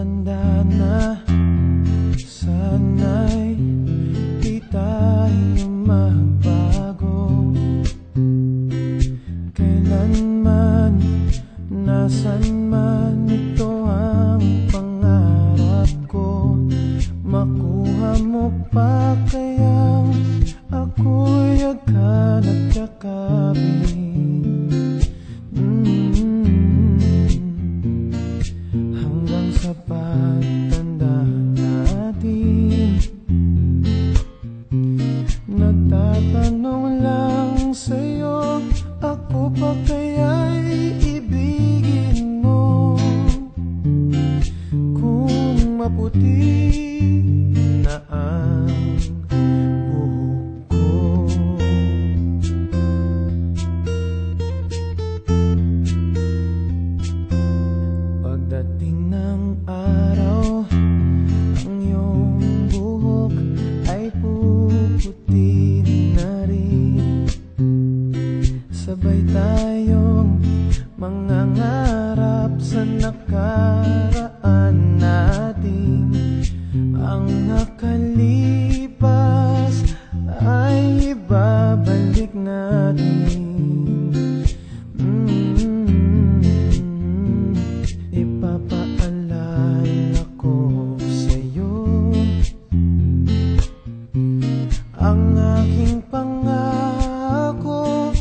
Tanda na, sana'y di tayo magbago. Kailanman, nasan man, ito ang pangarap ko. Makuha mo pa kaya ako'y agad at yakapin. Hanggang sa pagtanda natin, nagtatanong lang sa'yo, ako pa kaya'y ibigin mo? Kung maputi na ang buhok ko, pagdating ng araw, ang iyong buhok ay puputi na rin. Sabay tayong mangangarap sa nakaraan natin. Ang nakalipas ay ibabalik natin. Ipapaalala ko sa'yo ang aking pangako,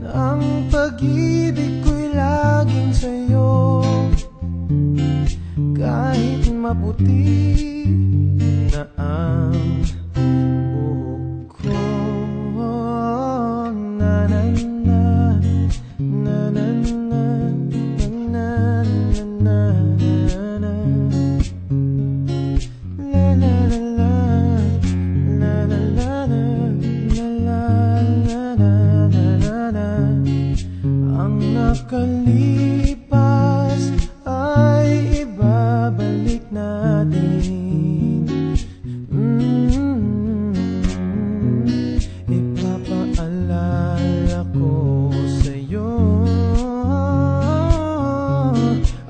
ang pag-ibig ko'y laging sa'yo. Kahit maputi na ang buhok ko, na na na, na na na, na na na, na la la la la, la la la la, la la la la. Ang nakalipas ay ibabalik natin. Ipapaalala ko sa'yo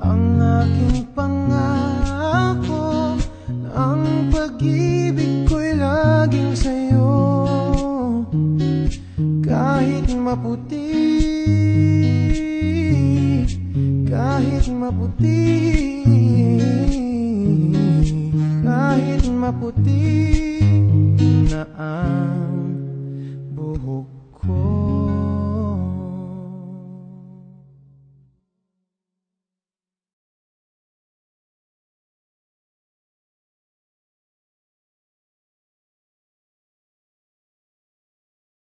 ang aking pangako, ang pag-ibig ko'y laging sa'yo. Kahit maputi, kahit maputi, kahit maputi na ang buhok